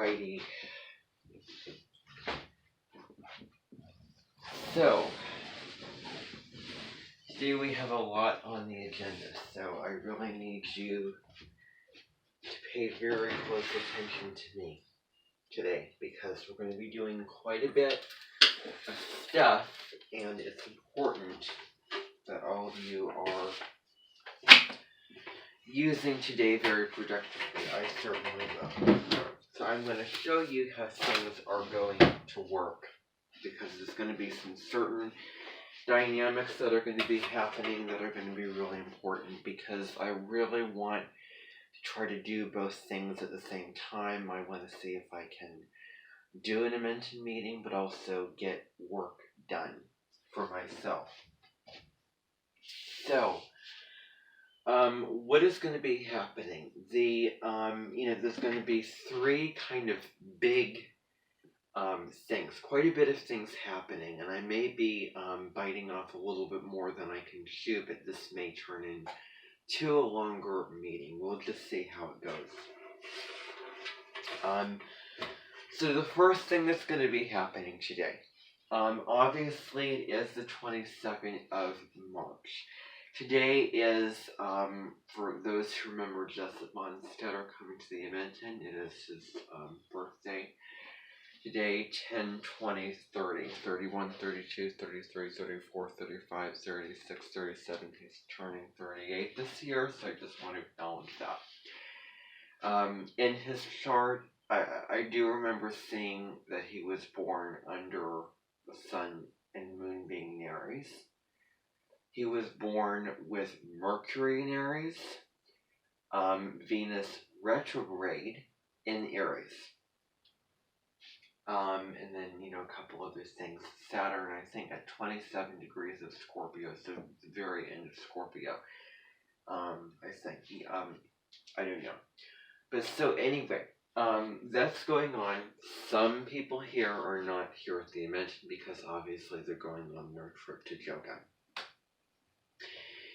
Alrighty. So, today we have a lot on the agenda, so I really need you to pay very close attention to me today, because we're going to be doing quite a bit of stuff, and it's important that all of you are using today very productively. I certainly will. So I'm going to show you how things are going to work, because there's going to be some certain dynamics that are going to be happening that are going to be really important, because I really want to try to do both things at the same time. I want to see if I can do an Dimension meeting, but also get work done for myself. So, what is going to be happening? There's going to be three kind of big things, quite a bit of things happening, and I may be biting off a little bit more than I can chew, but this may turn into a longer meeting. We'll just see how it goes. So the first thing that's going to be happening today, obviously it is the 22nd of March. Today is, for those who remember Jessup Monstetter coming to the event, it is his birthday. Today, 10, 20, 30, 31, 32, 33, 34, 35, 36, 37. He's turning 38 this year, so I just want to acknowledge that. In his chart, I do remember seeing that he was born under the sun and moon being in Aries. He was born with Mercury in Aries, Venus retrograde in Aries. And then, a couple other things. Saturn, I think, at 27 degrees of Scorpio, so the very end of Scorpio. I think. I don't know. But so anyway, that's going on. Some people here are not here at the event because obviously they're going on their trip to Joga.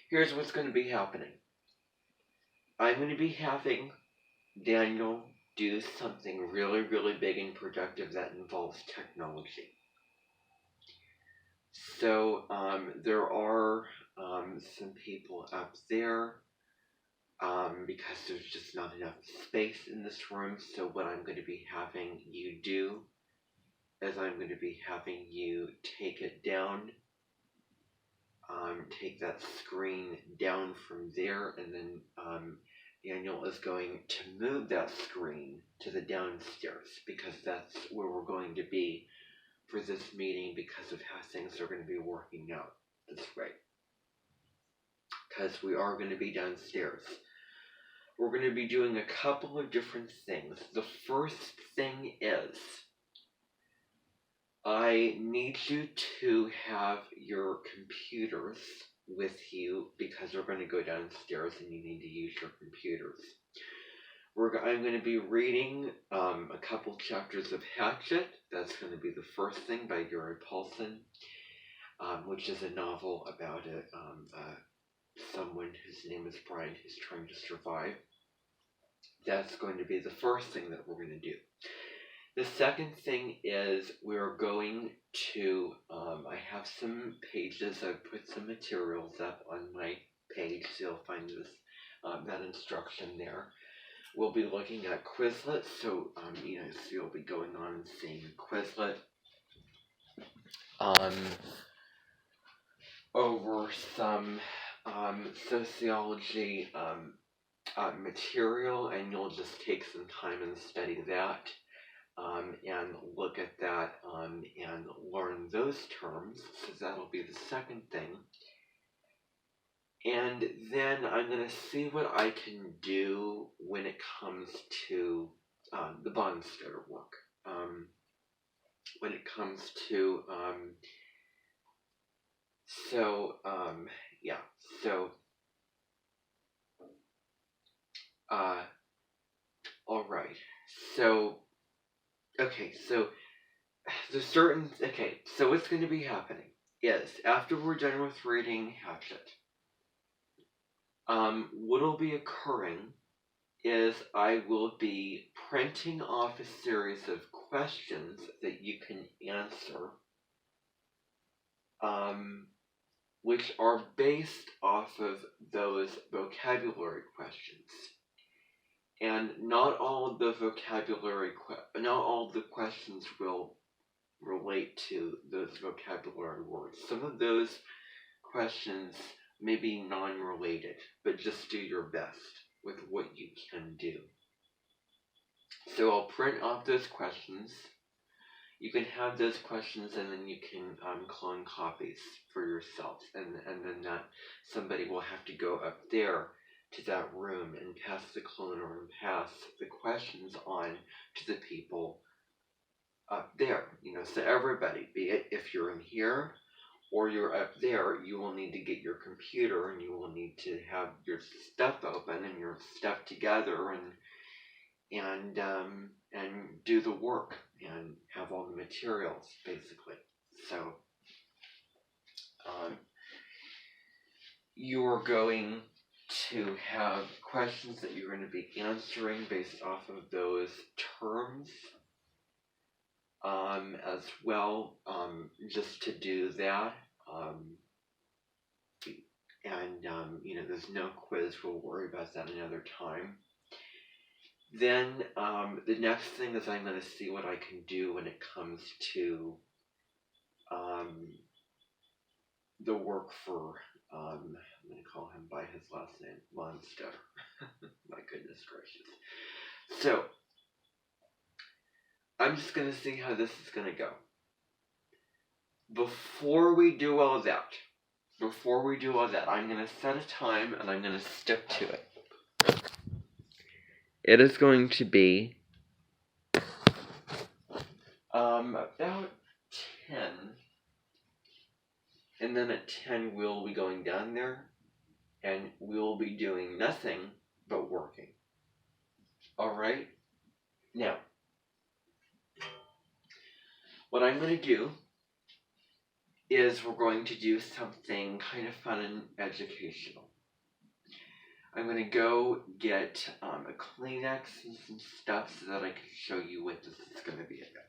Here's what's going to be happening. I'm going to be having Daniel do something really, really big and productive that involves technology. So there are some people up there because there's just not enough space in this room. So what I'm going to be having you do is I'm going to be having you take it down, take that screen down from there, and then Daniel is going to move that screen to the downstairs, because that's where we're going to be for this meeting, because of how things are going to be working out this way. Because we are going to be downstairs. We're going to be doing a couple of different things. The first thing is, I need you to have your computers with you, because we're going to go downstairs and you need to use your computers. I'm going to be reading a couple chapters of Hatchet. That's going to be the first thing by Gary Paulson, which is a novel about someone whose name is Brian who's trying to survive. That's going to be the first thing that we're going to do. The second thing is we're going to, I have some pages, I've put some materials up on my page, so you'll find this, that instruction there. We'll be looking at Quizlet, so, so you'll be going on and seeing Quizlet. Over some sociology material, and you'll just take some time and study that. And look at that and learn those terms. So that'll be the second thing. And then I'm going to see what I can do when it comes to the Bonstetter work. When it comes to, all right. So, okay, so so what's going to be happening is, after we're done with reading Hatchet, what'll be occurring is I will be printing off a series of questions that you can answer, which are based off of those vocabulary questions. And not all of the not all of the questions will relate to those vocabulary words. Some of those questions may be non-related, but just do your best with what you can do. So I'll print off those questions. You can have those questions, and then you can clone copies for yourself, and then that somebody will have to go up there to that room and pass the cloner and pass the questions on to the people up there. So everybody, be it if you're in here or you're up there, you will need to get your computer, and you will need to have your stuff open and your stuff together, and do the work and have all the materials, basically. So you're going to have questions that you're going to be answering based off of those terms as well, just to do that. There's no quiz. We'll worry about that another time. Then the next thing is I'm going to see what I can do when it comes to the work for, I'm going to call him by his last name, Monster. My goodness gracious. So I'm just going to see how this is going to go. Before we do all that, I'm going to set a time, and I'm going to stick to it. It is going to be about 10, and then at 10 we'll be going down there, and we'll be doing nothing but working. Alright? Now, what I'm going to do is we're going to do something kind of fun and educational. I'm going to go get a Kleenex and some stuff so that I can show you what this is going to be about.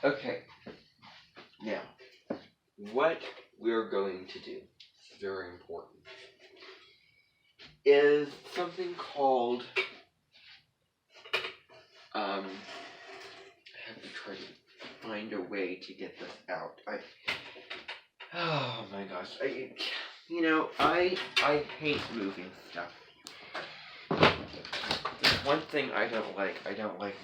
Okay, now, what we're going to do, it's very important, is something called, I have to try to find a way to get this out. Oh my gosh, I hate moving stuff. One thing I don't like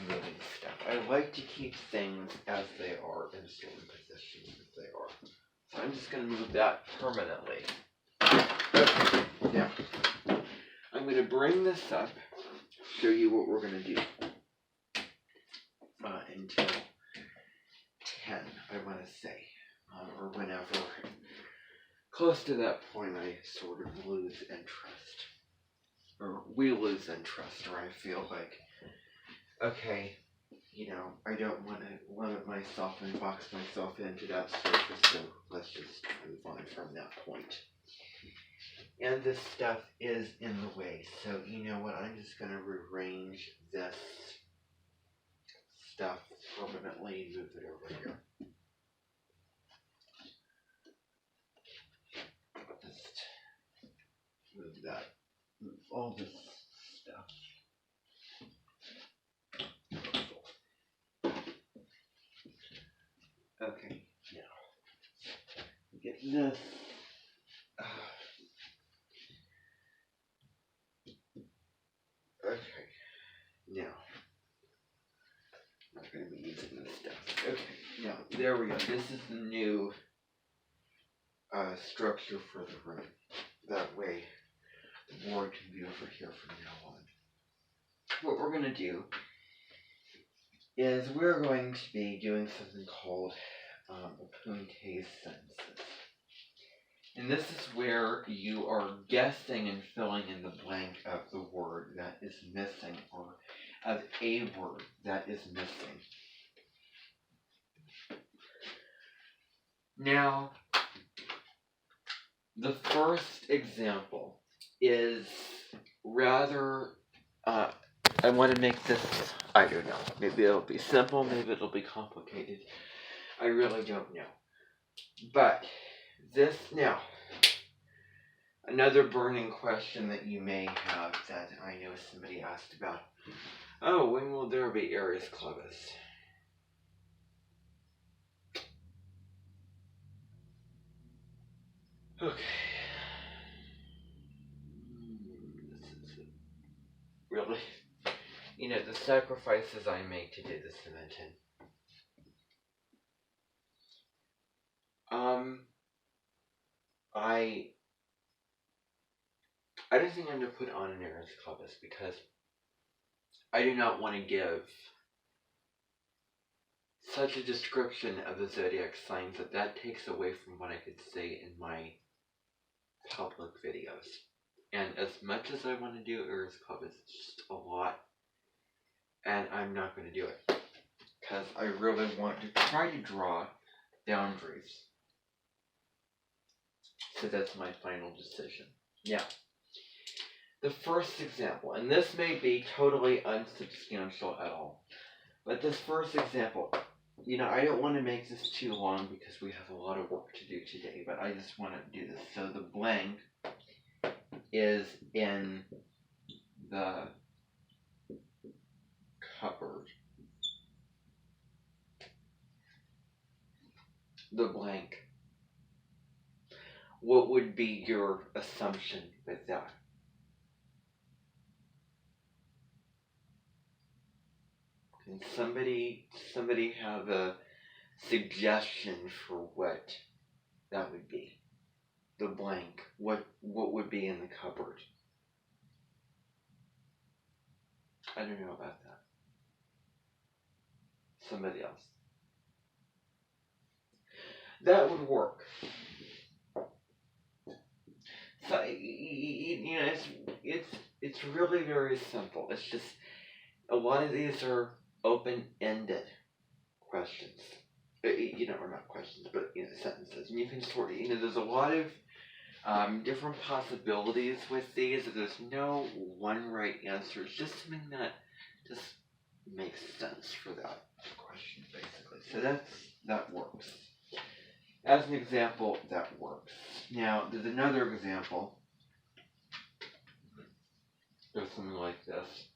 moving stuff. I like to keep things as they are, in certain positions as they are. So I'm just going to move that permanently. Okay, now, I'm going to bring this up, show you what we're going to do until 10, I want to say, or whenever. Close to that point, I sort of lose interest. Or we lose interest, or I feel like, okay, I don't want to limit myself and box myself into that surface, so let's just move on from that point. And this stuff is in the way, so you know what, I'm just going to rearrange this stuff permanently, move it over here. Just move that, move all this stuff. Okay, now, get this. Okay, now, I'm not going to be using this stuff. Okay, now, there we go. This is the new structure for the room. That way, the board can be over here from now on. What we're going to do is we're going to be doing something called Apunte's sentences. And this is where you are guessing and filling in the blank of the word that is missing or of a word that is missing. Now, the first example is rather, I want to make this, I don't know, maybe it'll be simple, maybe it'll be complicated. I really don't know. But this, now, another burning question that you may have that I know somebody asked about. Oh, when will there be Aries Clubus? Okay. This is really, the sacrifices I make to do this dimension. I don't think I'm going to put on an Aries Clubus because I do not want to give such a description of the zodiac signs that takes away from what I could say in my public videos. And as much as I want to do Aries Clubus, it's just a lot. And I'm not going to do it. Because I really want to try to draw boundaries. So that's my final decision. Now, the first example, and this may be totally unsubstantial at all, but this first example, I don't want to make this too long because we have a lot of work to do today, but I just want to do this. So the blank is in the cupboard. The blank. What would be your assumption with that? Can somebody have a suggestion for what that would be? The blank. What would be in the cupboard? I don't know about that. Somebody else. That would work. So it's really very simple. It's just a lot of these are open-ended questions. Or not questions, but sentences, and you can sort of there's a lot of different possibilities with these. There's no one right answer. It's just something that just makes sense for that question, basically. So that works. As an example, that works. Now, there's another example. There's something like this.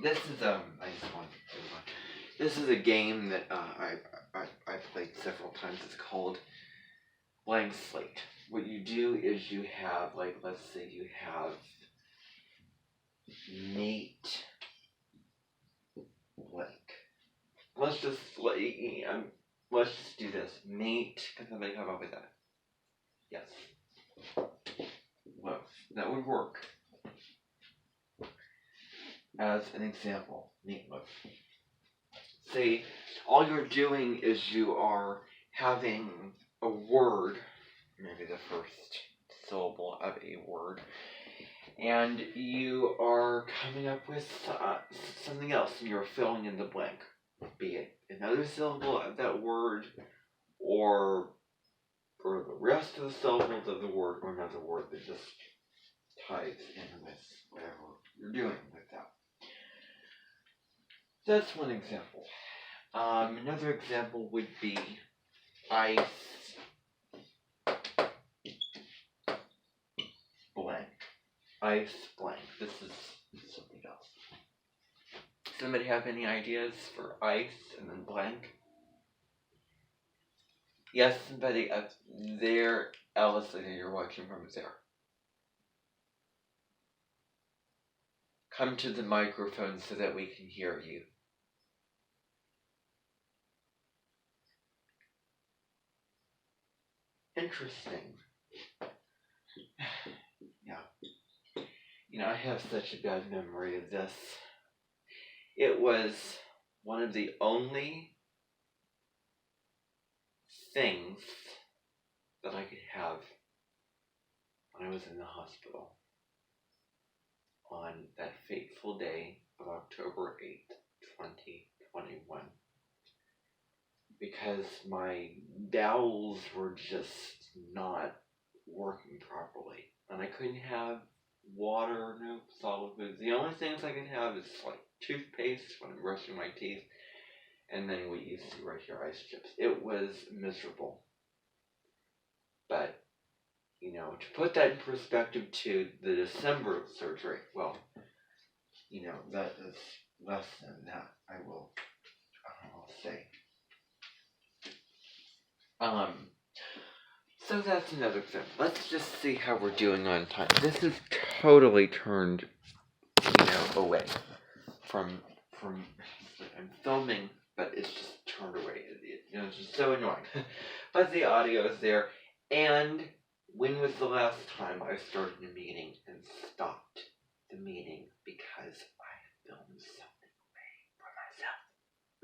This is I just want to. This is a game that I played several times. It's called Blank Slate. What you do is you have, let's say you have meat blank. Let's just do this. Meat. Can somebody come up with that? Yes. Well, that would work. As an example, meatloaf. See, all you're doing is you are having a word, maybe the first syllable of a word, and you are coming up with something else, and you're filling in the blank, be it another syllable of that word, or the rest of the syllables of the word, or another word that just ties in with whatever you're doing with that. That's one example. Another example would be ice blank. Ice blank. This is something else. Somebody have any ideas for ice and then blank? Yes, somebody up there. Alice, I know you're watching from there. Come to the microphone so that we can hear you. Interesting. Yeah. I have such a bad memory of this. It was one of the only things that I could have when I was in the hospital on that fateful day of October 8th, 2021. Because my bowels were just not working properly. And I couldn't have water, no solid foods. The only things I can have is like toothpaste when I'm brushing my teeth, and then what you see right here, ice chips. It was miserable. But, to put that in perspective to the December surgery, well, that is less than that, I'll say. So that's another thing. Let's just see how we're doing on time. This is totally turned, away from I'm filming, but it's just turned away. It's just so annoying. But the audio is there. And when was the last time I started a meeting and stopped the meeting because I filmed something for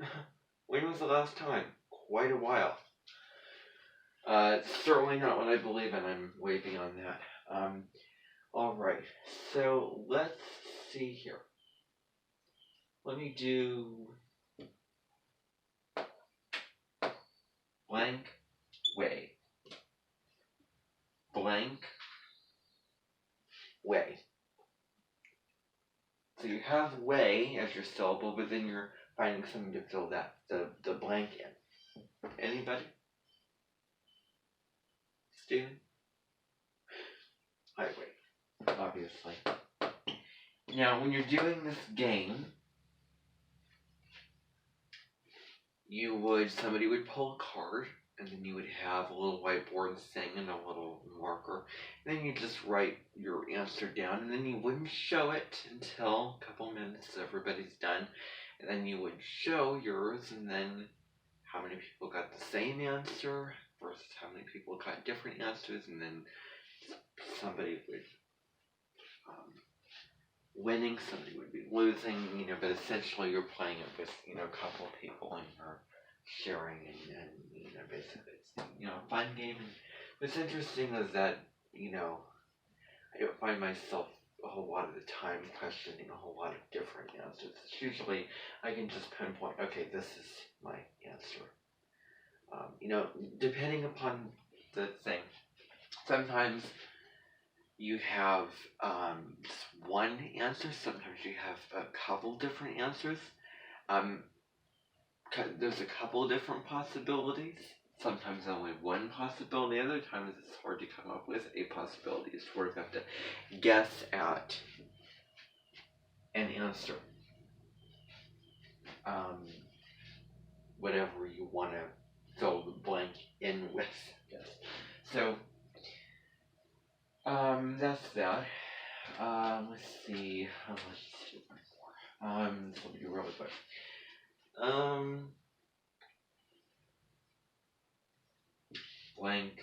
myself? When was the last time? Quite a while. It's certainly not what I believe in. I'm way beyond that. Alright, so let's see here. Let me do blank way. Blank way. So you have way as your syllable, but then you're finding something to fill that the blank in. Anybody? Steven? Highway, obviously. Now, when you're doing this game, somebody would pull a card, and then you would have a little whiteboard thing and a little marker. And then you just write your answer down, and then you wouldn't show it until a couple minutes everybody's done. And then you would show yours, and then how many people got the same answer versus how many people got different answers, and then somebody would winning, somebody would be losing, but essentially you're playing it with, a couple of people and you're sharing and basically it's, a fun game. And what's interesting is that, I don't find myself a whole lot of the time questioning a whole lot of different answers. It's usually, I can just pinpoint, okay, this is my answer. Depending upon the thing, sometimes you have just one answer. Sometimes you have a couple different answers. There's a couple different possibilities. Sometimes only one possibility. Other times it's hard to come up with a possibility. It's where you have to guess at an answer. Whatever you want to fill the blank in with. Yes. So, that's that. Let's see. Let's do one more. This will be really quick. Blank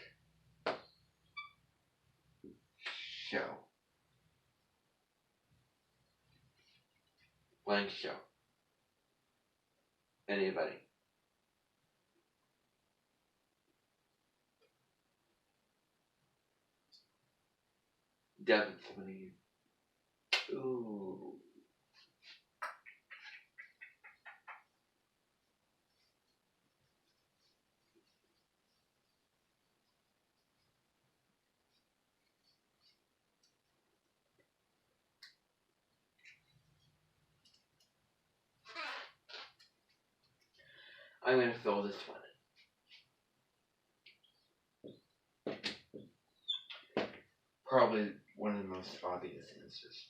show. Blank show. Anybody? Devin, somebody. Ooh. I'm going to fill this one in. Probably one of the most obvious answers.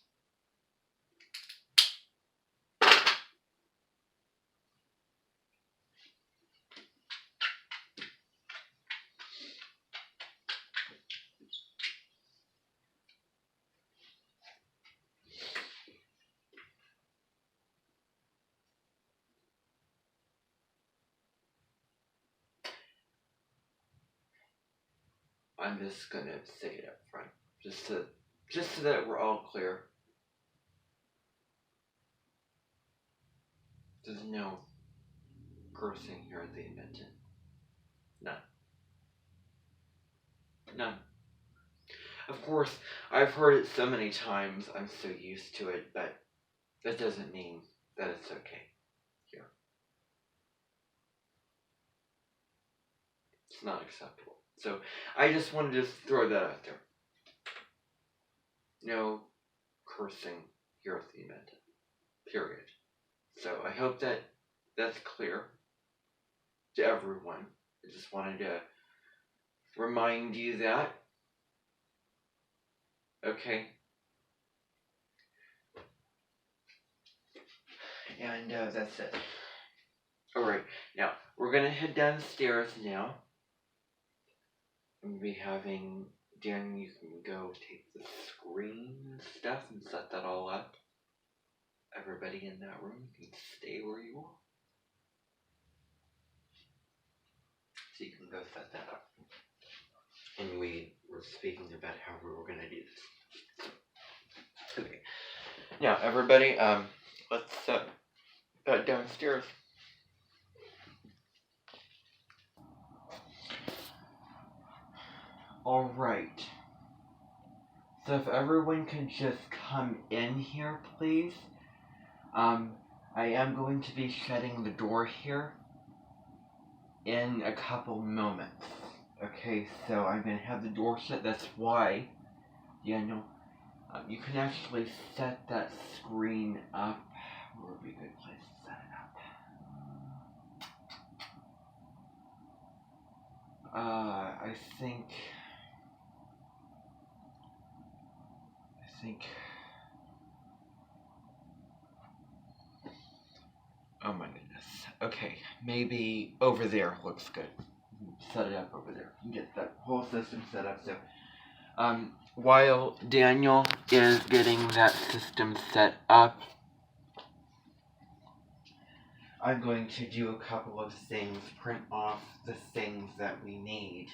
I'm just going to say it up front. Just so that we're all clear. There's no cursing here at the invention. None. None. Of course, I've heard it so many times, I'm so used to it, but that doesn't mean that it's okay here. It's not acceptable. So I just wanted to throw that out there. No cursing here at the event. Period. So I hope that that's clear to everyone. I just wanted to remind you that. Okay. And that's it. Alright, now we're going to head downstairs now. I'm going to be having Dan, you can go take the screen and stuff and set that all up. Everybody in that room can stay where you are. So you can go set that up. And we were speaking about how we were going to do this. Okay. Now, everybody, let's downstairs. Alright. So if everyone can just come in here, please. I am going to be shutting the door here in a couple moments. Okay, so I'm going to have the door shut. That's why, Daniel, you can actually set that screen up. Where would be a good place to set it up? I think, oh my goodness. Okay, maybe over there looks good. Set it up over there. Get that whole system set up. So, while Daniel is getting that system set up, I'm going to do a couple of things, print off the things that we need,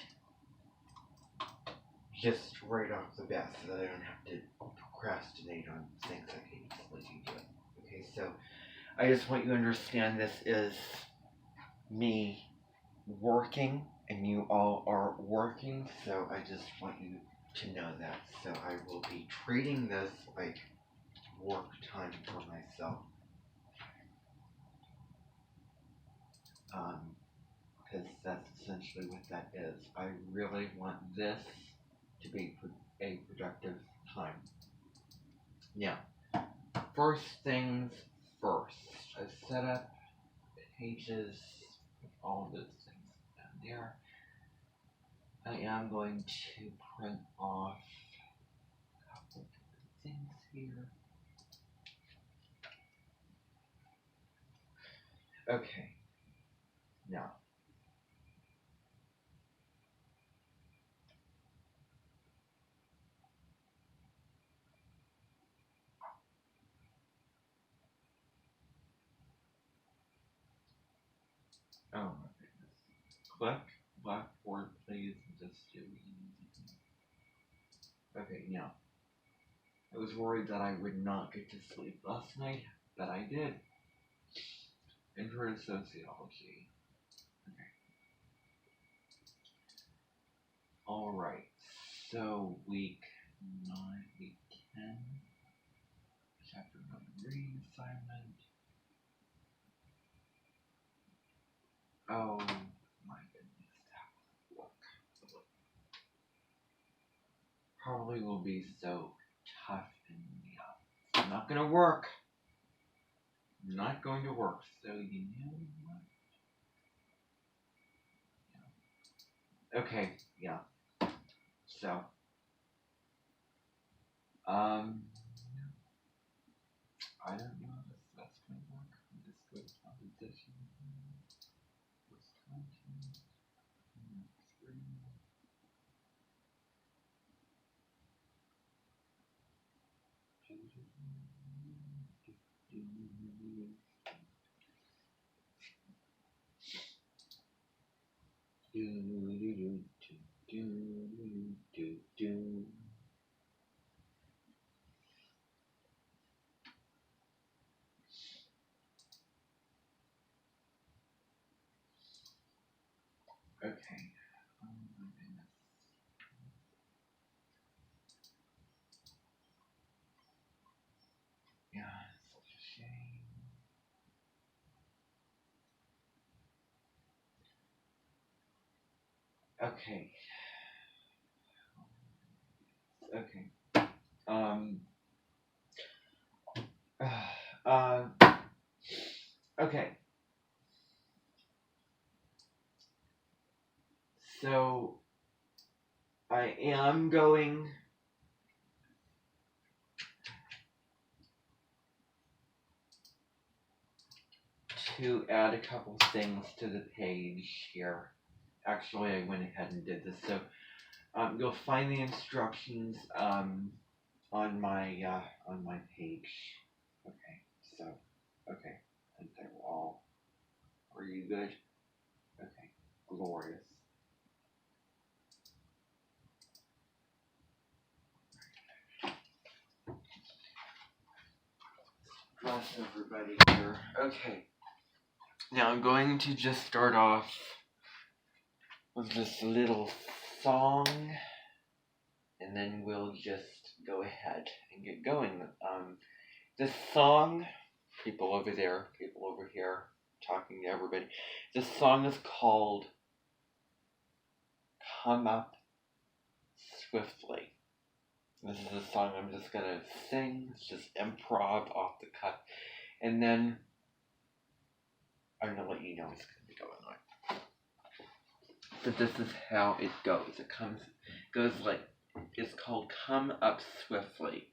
just right off the bat, so that I don't have to procrastinate on things I can easily do. Okay, so I just want you to understand this is me working, and you all are working, so I just want you to know that. So I will be treating this like work time for myself. Because that's essentially what that is. I really want this to be a productive time. Now, first things first. I've set up pages with all those things down there. I am going to print off a couple of things here. Okay. Now, oh my goodness. Click Blackboard, please, and just do easy. Okay, now, I was worried that I would not get to sleep last night, but I did. Intro to Sociology. Okay. Alright, so week 9, week 10, chapter 1 reading assignment. Oh my goodness, that was work. Probably will be so tough and yeah. Not gonna work. Not going to work. So you know what? Yeah. Okay, yeah. So I don't know if that's gonna work. I'm just going to composition. What's content? Screen. Okay. Oh my goodness. Yeah, such a Okay. Okay. Uh, okay. So I am going to add a couple things to the page here. Actually, I went ahead and did this. So you'll find the instructions on my page. Okay. So okay. I think they were all. Are you good? Okay. Glorious. Bless everybody here. Okay. Now I'm going to just start off with this little song, and then we'll just go ahead and get going. This song, people over there, people over here, talking to everybody. This song is called Come Up Swiftly. This is a song I'm just gonna sing. It's just improv off the cuff, and then I'm gonna let you know what's gonna be going on. So this is how it goes. It goes like, it's called Come Up Swiftly.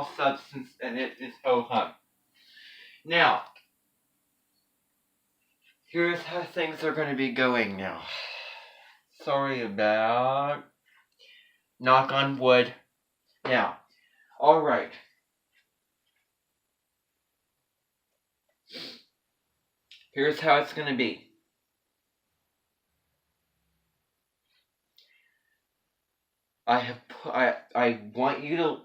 all substance and it is ho-hum. Now, here's how things are going to be going now. Sorry about... Knock on wood. Now, alright. Here's how it's going to be. I want you to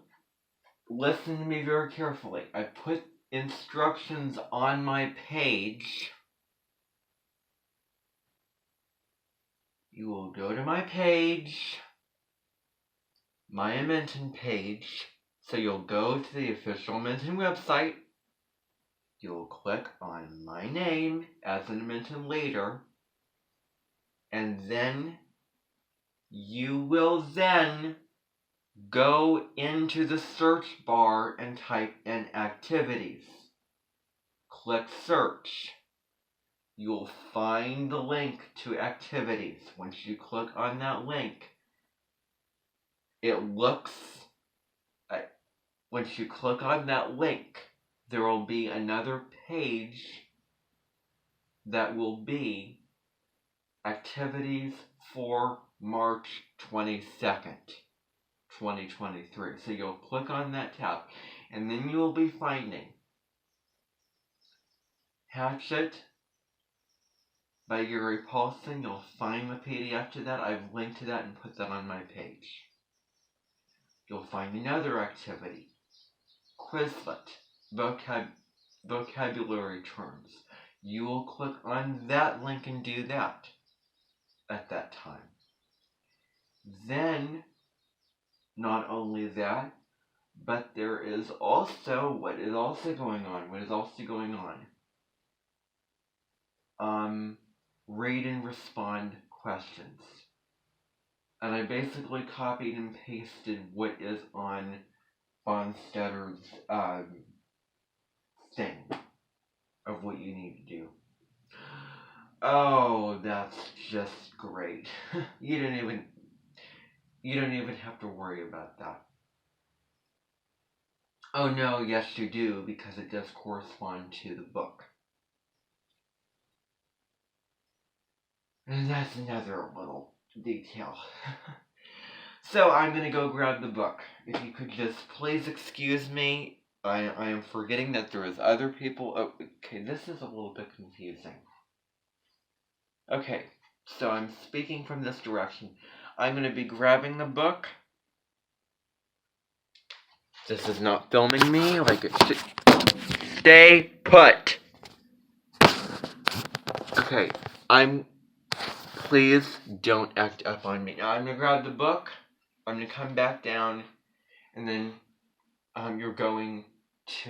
listen to me very carefully. I put instructions on my page. You will go to my page, my Minton page. So you'll go to the official Minton website. You'll click on my name as an Minton leader. And then you will then go into the search bar and type in activities. Click search. You'll find the link to activities. Once you click on that link, once you click on that link, there will be another page that will be activities for March 22nd, 2023. So you'll click on that tab, and then you will be finding Hatchet by Yuri Paulson. You'll find the PDF to that. I've linked to that and put that on my page. You'll find another activity, Quizlet, vocabulary terms. You will click on that link and do that at that time. Then, not only that, but there is also, what is also going on? Read and respond questions. And I basically copied and pasted what is on Bonstetter's thing of what you need to do. Oh, that's just great. You don't even have to worry about that. Oh no, yes you do, because it does correspond to the book. And that's another little detail. So I'm going to go grab the book. If you could just please excuse me. I am forgetting that there is other people. Oh, okay, this is a little bit confusing. Okay, so I'm speaking from this direction. I'm going to be grabbing the book. This is not filming me like it should. Stay put. Okay, please don't act up on me. Now I'm going to grab the book. I'm going to come back down. And then you're going